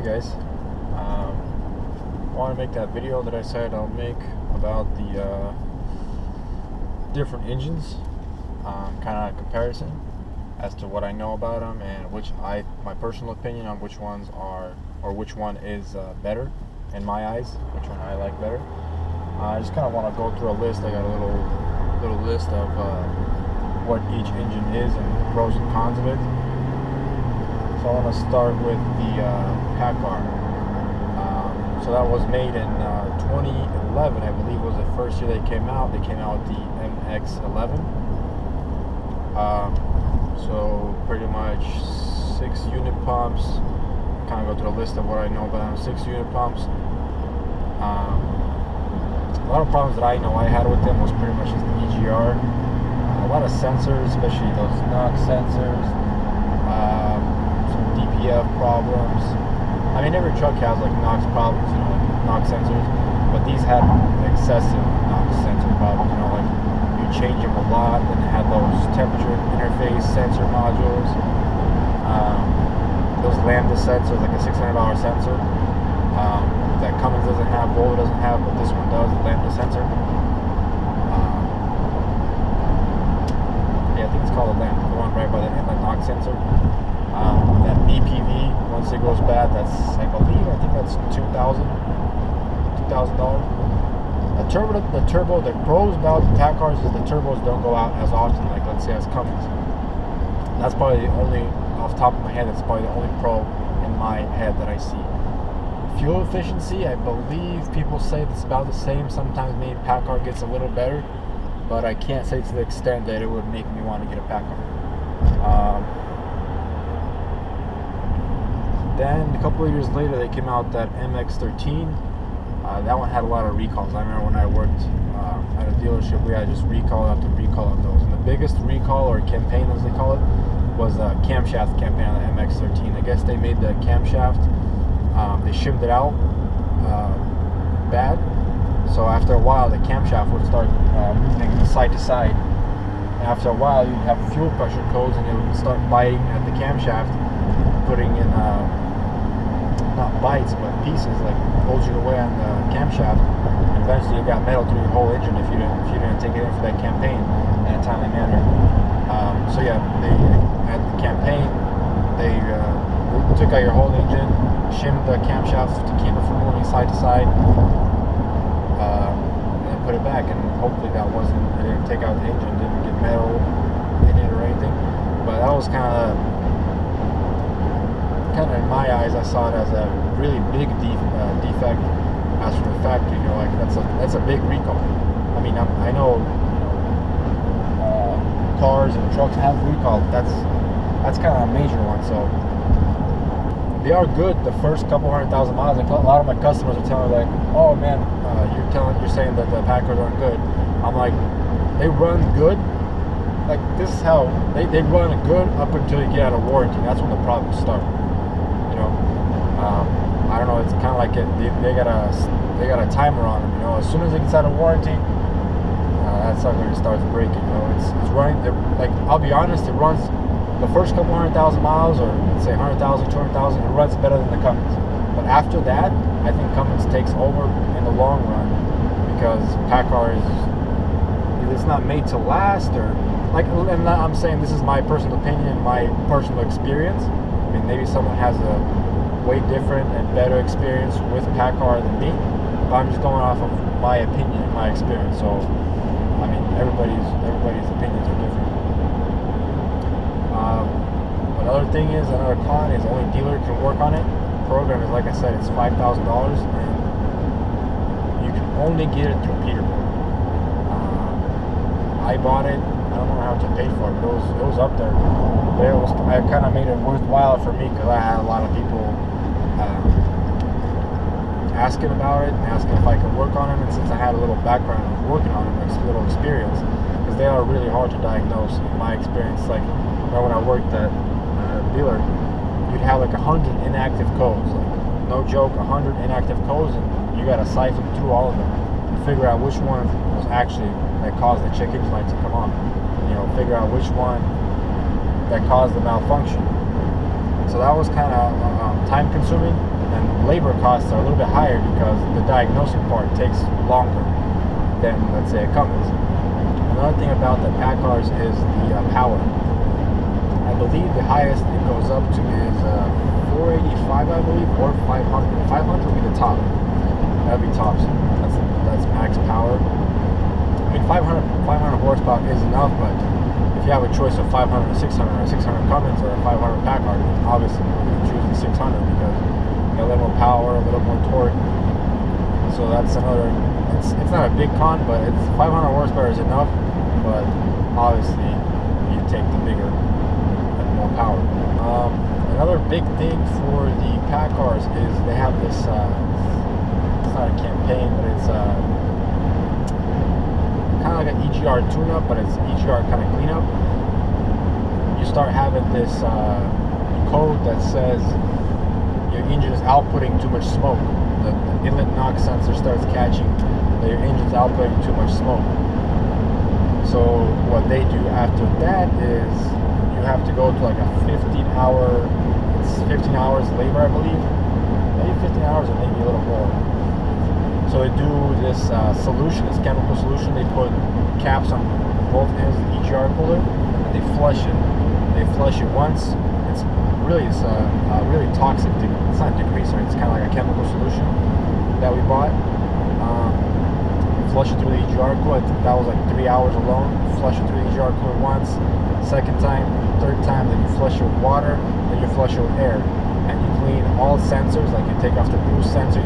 guys, I want to make that video that I said I'll make about the different engines, kind of comparison as to what I know about them and my personal opinion on which ones are, or which one is better in my eyes, which one I like better. I just kind of want to go through a list. I got a little list of what each engine is and the pros and cons of it. So I want to start with the Paccar. So that was made in 2011, I believe, was the first year they came out. They came out with the MX-11. So pretty much 6 unit pumps. Kind of go through a list of what I know about them. 6 unit pumps. A lot of problems that I know I had with them was pretty much just the EGR. A lot of sensors, especially those NOx sensors. Some DPF problems. I mean, every truck has like NOx problems, you know, like NOx sensors, but these had excessive NOx sensor problems, you know, like you change them a lot, then they had those temperature interface sensor modules, those lambda sensors, like a $600 sensor, that Cummins doesn't have, Volvo doesn't have, but this one does, the lambda sensor. Yeah, I think it's called a lambda, the one right by the inlet NOx sensor. That BPV, once it goes bad, that's, I think that's $2,000. The pros about the Paccars is the turbos don't go out as often, like let's say as Cummins. That's probably the only, off the top of my head, that's probably the only pro in my head that I see. Fuel efficiency, I believe people say it's about the same. Sometimes maybe Paccar gets a little better, but I can't say to the extent that it would make me want to get a Paccar. Then a couple of years later, they came out that MX-13. That one had a lot of recalls. I remember when I worked at a dealership, we had just recall after recall on those. And the biggest recall, or campaign as they call it, was the camshaft campaign on the MX-13. I guess they made the camshaft, they shimmed it out bad. So after a while, the camshaft would start moving side to side. And after a while, you'd have fuel pressure codes, and it would start biting at the camshaft, putting in not bites but pieces, like bulging away on the camshaft, and eventually you got metal through your whole engine if you didn't take it in for that campaign in a timely manner. So yeah, they at the campaign they took out your whole engine, shimmed the camshaft to keep it from moving side to side, and then put it back, and hopefully that they didn't take out the engine, didn't get metal in it or anything. But that was kind of in my eyes, I saw it as a really big defect. As for the factory, you know, like that's a big recall. I mean, I know cars and trucks have recall. That's kind of a major one. So they are good the first couple 100,000 miles. And a lot of my customers are telling me like, "Oh man, you're saying that the Packers aren't good." I'm like, they run good. Like this is how they run good up until you get out of warranty. That's when the problems start. You know, I don't know. It's kind of like they got a timer on them. You know, as soon as it gets out of warranty, that sucker starts breaking. You know, it's running. Like I'll be honest, it runs the first couple 100,000 miles, or let's say 100,000, 200,000. It runs better than the Cummins. But after that, I think Cummins takes over in the long run, because Paccar it's not made to last, or like. And I'm saying this is my personal opinion, my personal experience. I mean, maybe someone has a way different and better experience with Paccar than me, but I'm just going off of my opinion and my experience. So, I mean, everybody's opinions are different. Another thing is, another con is only dealer can work on it. Program is, like I said, it's $5,000, and you can only get it through Peterbilt. I bought it. I don't know how much I paid for it, but it was up there. But I kind of made it worthwhile for me, because I had a lot of people asking about it and asking if I could work on them. And since I had a little background of working on them, a little experience, because they are really hard to diagnose. In my experience, like when I worked at a dealer, you'd have like 100 inactive codes. Like, no joke, 100 inactive codes, and you got to siphon through all of them and figure out which one was actually that caused the check engine light to come on. You know, figure out which one that caused the malfunction. So that was kind of time consuming, and labor costs are a little bit higher because the diagnosing part takes longer than, let's say, a Cummins. Another thing about the Paccars is the power. I believe the highest it goes up to is 485, I believe, or 500. 500 would be the top. That'd be tops. That's max power. I mean, 500 horsepower is enough, but if you have a choice of 500 or 600, or 600 Cummins or a 500 Paccar, obviously you're choosing 600 because you got a little more power, a little more torque. So that's another. It's not a big con, but it's 500 horsepower is enough. But obviously, you take the bigger and more power. Another big thing for the Paccars is they have this. It's not a campaign, but it's kind of like an EGR tune-up, but it's EGR kind of cleanup. You start having this code that says your engine is outputting too much smoke. The inlet knock sensor starts catching that your engine's outputting too much smoke. So what they do after that is you have to go to like a 15-hour, it's 15 hours labor, I believe. Maybe 15 hours or maybe a little more. So they do this solution, this chemical solution. They put caps on both ends of the EGR cooler and they flush it. They flush it once. It's really toxic. It's not degreaser. It's kind of like a chemical solution that we bought. Flush it through the EGR cooler. I think that was like 3 hours alone. Flush it through the EGR cooler once. Second time, third time, then you flush it with water. Then you flush it with air. And you clean all sensors, like you take off the boost sensor.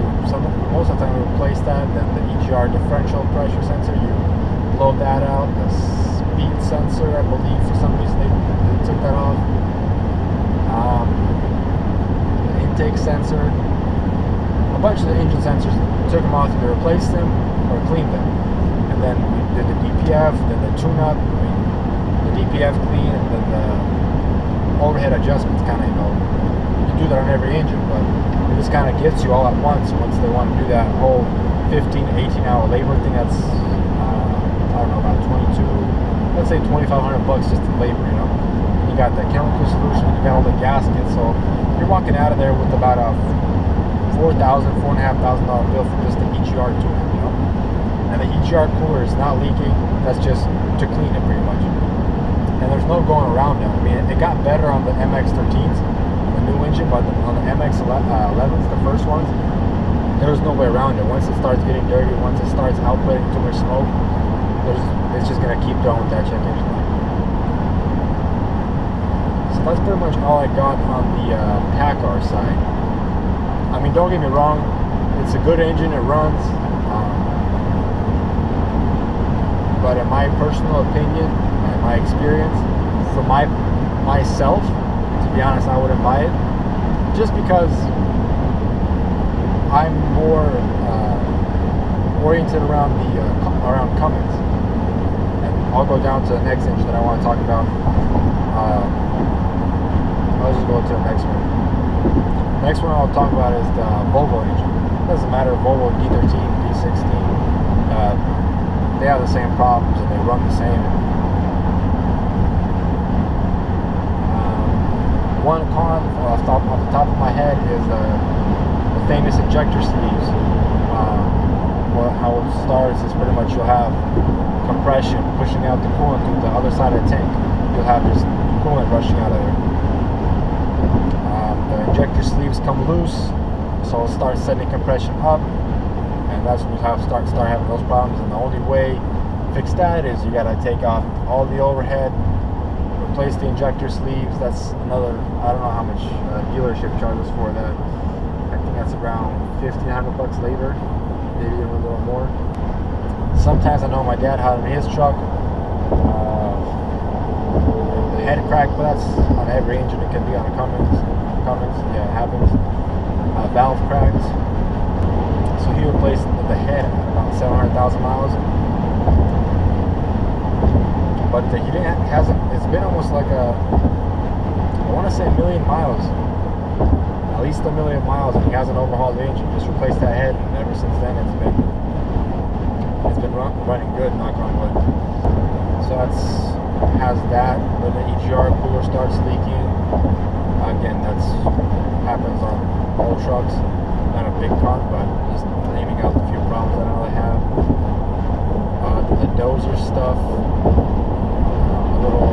Most of the time you replace that. Then the EGR differential pressure sensor, you blow that out. The speed sensor, I believe, for some reason they took that off. The intake sensor, a bunch of the engine sensors, took them off, either replaced them or cleaned them. And then we did the DPF, then the tune-up, the DPF clean, and then the overhead adjustments kind of, you do that on every engine, but it just kind of gets you all at once they want to do that whole 15 to 18 hour labor thing. That's, I don't know, about 22, let's say $2,500 just in labor, You got the chemical solution, you got all the gaskets, so you're walking out of there with about a $4,500 bill for just the EGR tune-up, And the EGR cooler is not leaking. That's just to clean it pretty much. And there's no going around now. I mean, it got better on the MX-13s, the new engine, but on the MX-11s, the first ones, there was no way around it. Once it starts getting dirty, once it starts outputting too much smoke, it's just gonna keep going with that check engine light. So that's pretty much all I got on the Paccar side. I mean, don't get me wrong, it's a good engine, it runs, but in my personal opinion, and my experience, for myself, to be honest, I wouldn't buy it, just because I'm more oriented around around Cummins, and I'll go down to the next engine that I want to talk about. I'll just go to the next one. The next one I'll talk about is the Volvo engine. It doesn't matter, Volvo D13, D16, they have the same problems and they run the same. One con off the top of my head is the famous injector sleeves. How it starts is pretty much you'll have compression pushing out the coolant through the other side of the tank. You'll have just coolant rushing out of there. The injector sleeves come loose, so it'll start sending compression up, and that's when you start having those problems. And the only way to fix that is you gotta take off all the overhead, replace the injector sleeves. That's another, I don't know how much dealership charges for that. I think that's around $1,500 labor, maybe even a little more. Sometimes I know my dad had in his truck the head crack, but that's on every engine. It can be on a Cummins, yeah, it happens. Valve cracks. So he replaced the head at about 700,000 miles. But it's been almost like I want to say 1 million miles. At least 1 million miles, and he hasn't overhauled the engine. Just replaced that head, and ever since then it's been running good, knock on wood. So has that. When the EGR cooler starts leaking, again, happens on all trucks. Not a big con, but just naming out a few problems that I know they have. The dozer stuff, a little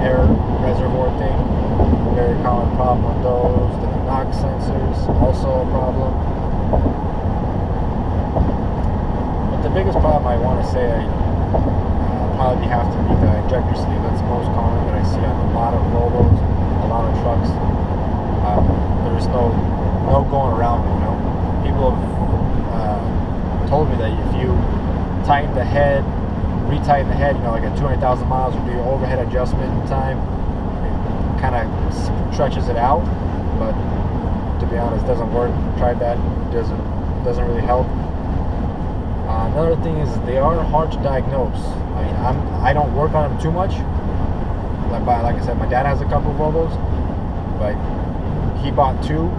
air reservoir thing, very common problem on those. The NOx sensors, also a problem. But the biggest problem I want to say probably have to be the injector sleeve. That's the most common that I see on a lot of Volvos, a lot of trucks. There's no going around it, you know. People have told me that if you tighten the head, retighten the head, you know, like at 200,000 miles, you do your overhead adjustment time, it kind of stretches it out, but to be honest, it doesn't work. Tried that, doesn't really help. Another thing is they are hard to diagnose. I mean, I don't work on them too much. Like I said, my dad has a couple of Volvos, but he bought two,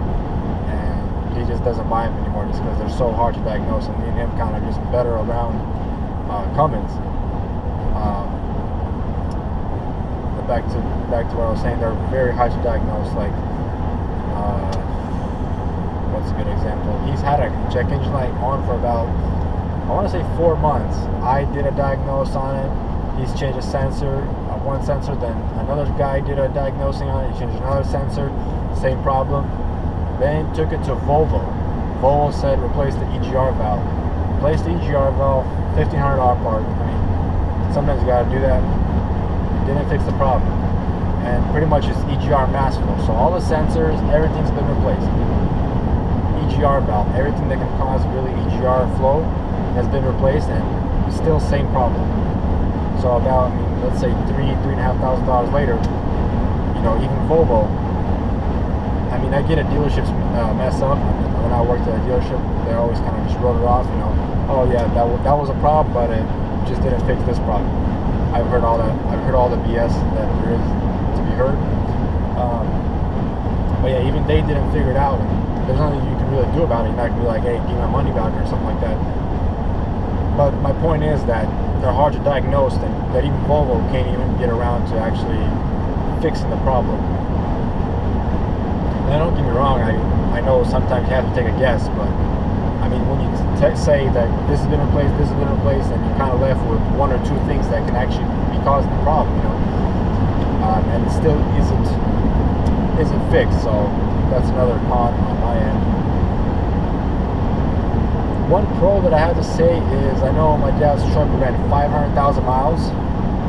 and he just doesn't buy them anymore just because they're so hard to diagnose. And me and him kind of just better around Cummins. Back to what I was saying, they're very hard to diagnose. Like, what's a good example? He's had a check engine light on for about, I want to say 4 months. I did a diagnose on it. He's changed a sensor, one sensor, then another guy did a diagnosing on it. He changed another sensor, same problem. Then took it to Volvo. Volvo said replace the EGR valve. Replace the EGR valve, $1,500 part. I mean, sometimes you gotta do that. It didn't fix the problem. And pretty much it's EGR mass flow. So all the sensors, everything's been replaced. EGR valve, everything that can cause really EGR flow has been replaced, and still same problem. So about, I mean, let's say $3,500 later, you know, even Volvo, I mean, I get a dealership's mess up. When I worked at a dealership, they always kind of just wrote it off, you know, oh yeah, that was a problem, but it just didn't fix this problem. I've heard all that. I've heard all the BS that there is to be heard. But yeah, even they didn't figure it out. And there's nothing you can really do about it. You're not gonna be like, hey, give me my money back or something like that. But my point is that they're hard to diagnose, and that even Volvo can't even get around to actually fixing the problem. Now, don't get me wrong, I know sometimes you have to take a guess, but I mean, when you say that this has been replaced, and you're kind of left with one or two things that can actually be causing the problem, you know, and it still isn't fixed. So that's another con on my end. One pro that I have to say is, I know my dad's truck ran 500,000 miles,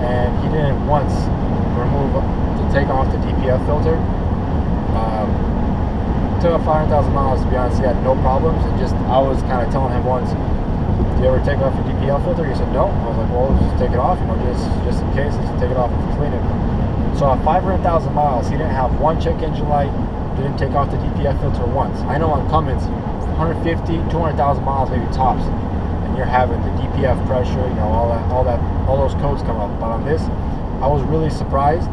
and he didn't once take off the DPF filter. Took 500,000 miles, to be honest. He had no problems, and I was kind of telling him once, "Do you ever take off your DPF filter?" He said, "No." I was like, "Well, just take it off, you know, just in case. Just take it off and clean it." So at 500,000 miles, he didn't have one check engine light. Didn't take off the DPF filter once. I know on Cummins, 150, 200,000 miles maybe tops, and you're having the DPF pressure, you know, all those codes come up. But on this, I was really surprised.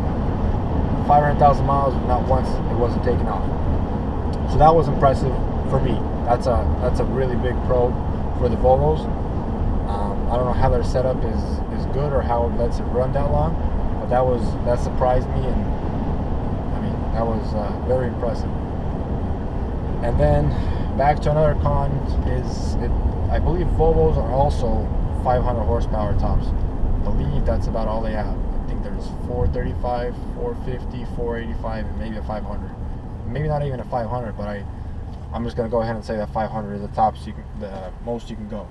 500,000 miles, not once it wasn't taken off. So that was impressive for me. That's a really big pro for the Volvos. I don't know how their setup is good or how it lets it run that long, but that surprised me, and I mean, that was very impressive. And then back to another con is I believe Volvos are also 500 horsepower tops. I believe that's about all they have. I think there's 435, 450, 485, and maybe a 500. Maybe not even a 500, but I'm just gonna go ahead and say that 500 is the tops the most you can go.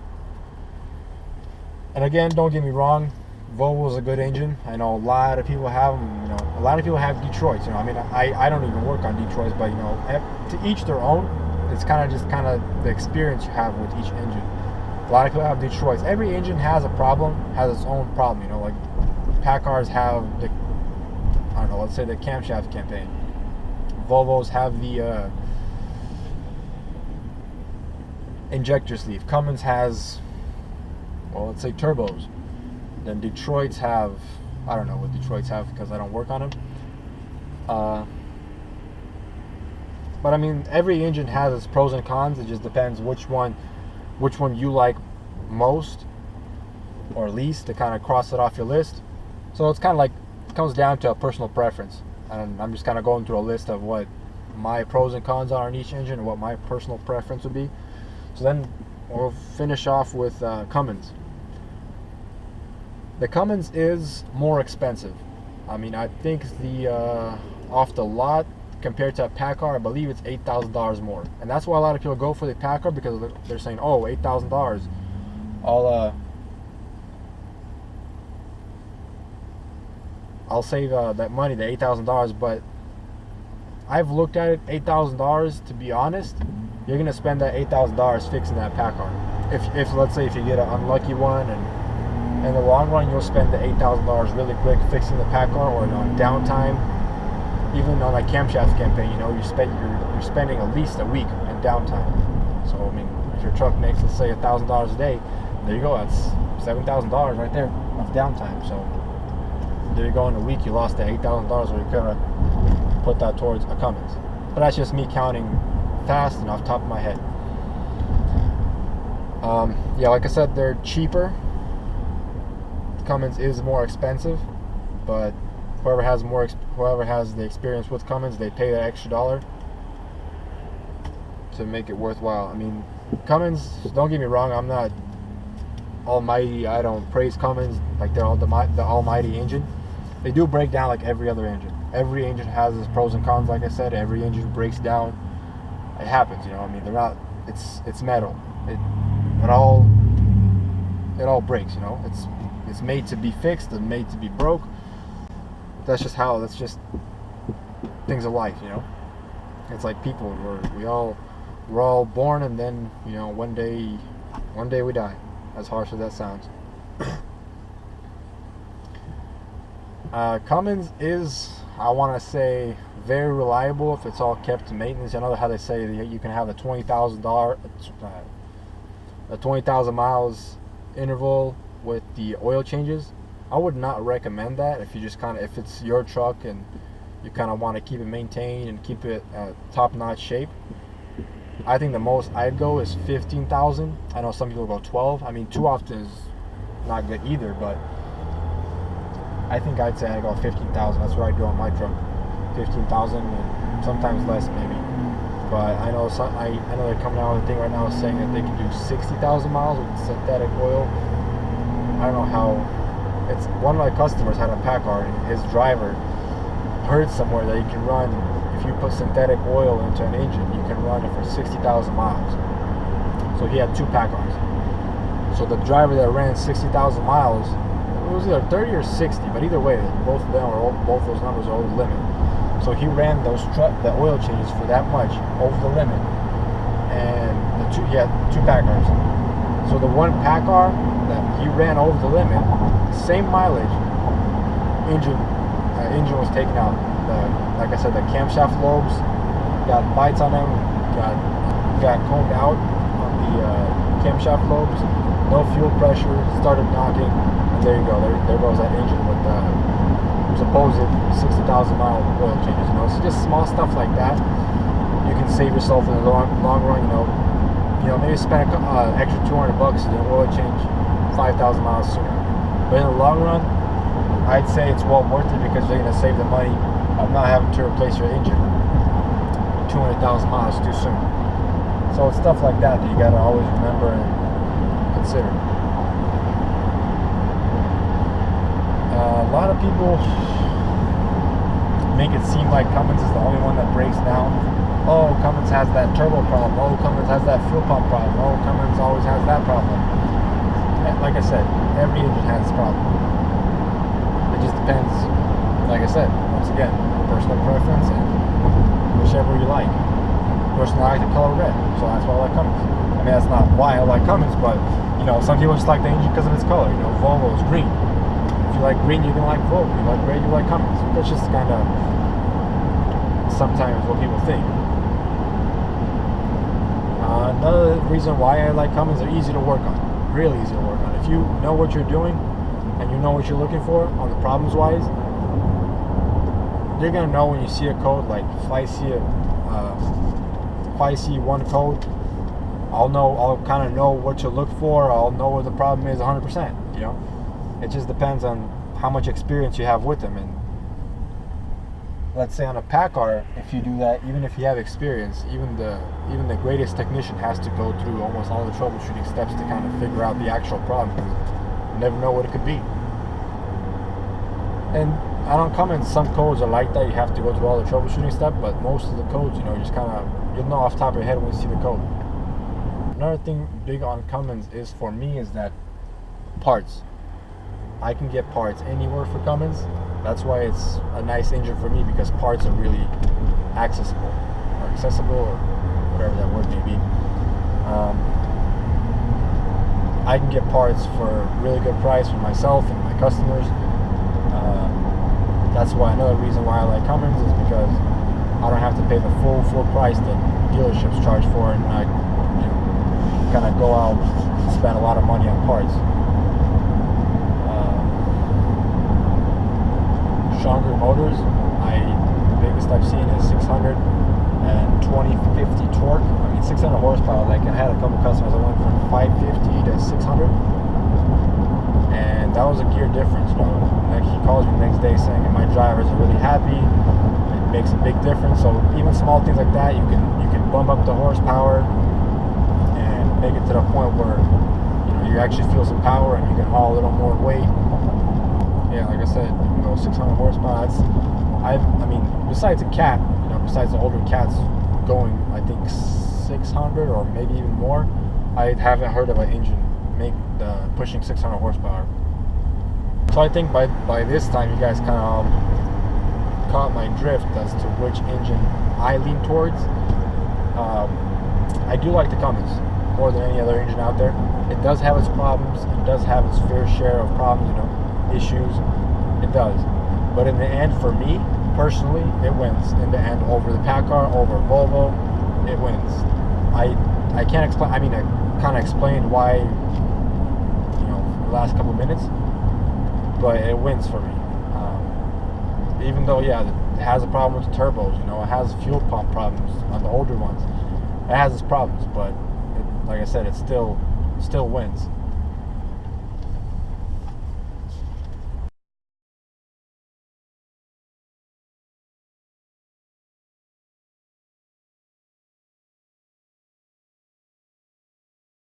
And again, don't get me wrong, Volvo is a good engine. I know a lot of people have them. You know, a lot of people have Detroits. You know, I mean, I don't even work on Detroits, but you know, to each their own. It's kind of the experience you have with each engine. A lot of people have Detroits. Every engine has a problem, has its own problem. You know, like Packars have the, I don't know, let's say the camshaft campaign. Volvos have the injector sleeve. Cummins has, well, let's say turbos. Then Detroits have, I don't know what Detroits have because I don't work on them. But I mean, every engine has its pros and cons. It just depends which one you like most or least to kind of cross it off your list. So it's kind of like, it comes down to a personal preference. And I'm just kind of going through a list of what my pros and cons are on each engine and what my personal preference would be. So then we'll finish off with Cummins. The Cummins is more expensive. I mean, I think the off the lot compared to a Paccar, I believe it's $8,000 more, and that's why a lot of people go for the Paccar, because they're saying, oh, $8,000, I'll save that money, the $8,000. But I've looked at it, $8,000. To be honest, you're gonna spend that $8,000 fixing that Paccar. If let's say if you get an unlucky one, and in the long run you'll spend the $8,000 really quick fixing the Paccar, or on downtime. Even on a camshaft campaign, you know, you're spending at least a week in downtime. So I mean, if your truck makes, let's say, $1,000 a day, there you go. That's $7,000 right there of downtime. So there you go. In a week, you lost that $8,000 where you could have put that towards a Cummins. But that's just me counting fast and off the top of my head. Yeah, like I said, they're cheaper. Cummins is more expensive, but whoever has the experience with Cummins, they pay that extra dollar to make it worthwhile. I mean, Cummins, don't get me wrong, I'm not almighty. I don't praise Cummins like they're all the almighty engine. They do break down like every other engine. Every engine has its pros and cons. Like I said, every engine breaks down. It happens, you know. I mean, they're not. It's metal. It all breaks, you know. It's made to be fixed and made to be broke. That's just things of life, you know. It's like people. We're all born, and then, you know, one day we die. As harsh as that sounds. Cummins is, I want to say, very reliable if it's all kept to maintenance. I know how they say that you can have a 20,000 miles interval with the oil changes. I would not recommend that if you just if it's your truck and you kind of want to keep it maintained and keep it top-notch shape. I think the most I'd go is 15,000. I know some people go 12. I mean, too often is not good either, but I think I'd say I'd go 15,000. That's what I'd go on my truck, 15,000, and sometimes less maybe. But I know they're coming out with a thing right now saying that they can do 60,000 miles with synthetic oil. I don't know how. It's one of my customers had a Paccar, and his driver heard somewhere that you can run, if you put synthetic oil into an engine, you can run it for 60,000 miles. So he had two Packars. So the driver that ran 60,000 miles, it was either 30 or 60, but either way, both those numbers are over the limit. So he ran the oil changes for that much over the limit, and he had two Packars. So the one Paccar that he ran over the limit, same mileage, engine was taken out. Like I said, the camshaft lobes got bites on them, got combed out on the camshaft lobes. No fuel pressure, started knocking, and there you go. There goes that engine with supposed 60,000 mile oil changes. You know, so just small stuff like that, you can save yourself in the long run. You know, maybe spend extra $200 to do an oil change 5,000 miles sooner. But in the long run, I'd say it's well worth it, because you're going to save the money of not having to replace your engine 200,000 miles too soon. So it's stuff like that you got to always remember and consider. A lot of people make it seem like Cummins is the only one that breaks down. Oh, Cummins has that turbo problem. Oh, Cummins has that fuel pump problem. Oh, Cummins always has that problem. Like I said, every engine has this problem. It just depends, like I said, once again, personal preference and whichever you like. Personally, I like the color red, so that's why I like Cummins. I mean, that's not why I like Cummins, but, you know, some people just like the engine because of its color. You know, Volvo is green. If you like green, you're going to like Volvo. If you like red, you like Cummins. That's just kind of sometimes what people think. Another reason why I like Cummins, they're easy to work on. Really easy to work on. If you know what you're doing and you know what you're looking for on the problems wise, you're gonna know when you see a code. Like if I see one code, I'll kind of know what to look for. I'll know where the problem is 100%. You know, it just depends on how much experience you have with them. And let's say on a Paccar, if you do that, even if you have experience, even the greatest technician has to go through almost all the troubleshooting steps to kind of figure out the actual problem. You never know what it could be. And I don't come in, some codes are like that, you have to go through all the troubleshooting steps, but most of the codes, you know, you just kind of, you'll know off the top of your head when you see the code. Another thing big on Cummins is, for me, is that parts. I can get parts anywhere for Cummins. That's why it's a nice engine for me, because parts are really accessible, or whatever that word may be. I can get parts for a really good price for myself and my customers. That's why another reason why I like Cummins is because I don't have to pay the full price that dealerships charge for, and I, you know, kind of go out and spend a lot of money on parts. Stronger motors, the biggest I've seen is 600 and 2050 torque. I mean, 600 horsepower. Like, I had a couple customers that went from 550 to 600, and that was a gear difference. You know, like, he calls me the next day saying, "My drivers are really happy. It makes a big difference." So even small things like that, you can bump up the horsepower and make it to the point where, you know, you actually feel some power and you can haul a little more weight. Yeah, like I said, 600 horsepower. I mean, besides a cat, you know, besides the older cats going, I think 600 or maybe even more, I haven't heard of an engine pushing 600 horsepower. So I think by this time you guys kind of caught my drift as to which engine I lean towards. I do like the Cummins more than any other engine out there. It does have its problems. It does have its fair share of problems, you know, issues. It does, but in the end, for me personally, it wins. In the end, over the Paccar, over Volvo, it wins. I can't explain. I mean, I kind of explained why, you know, for the last couple of minutes, but it wins for me. Even though, yeah, it has a problem with the turbos. You know, it has fuel pump problems on the older ones. It has its problems, but like I said, it still wins.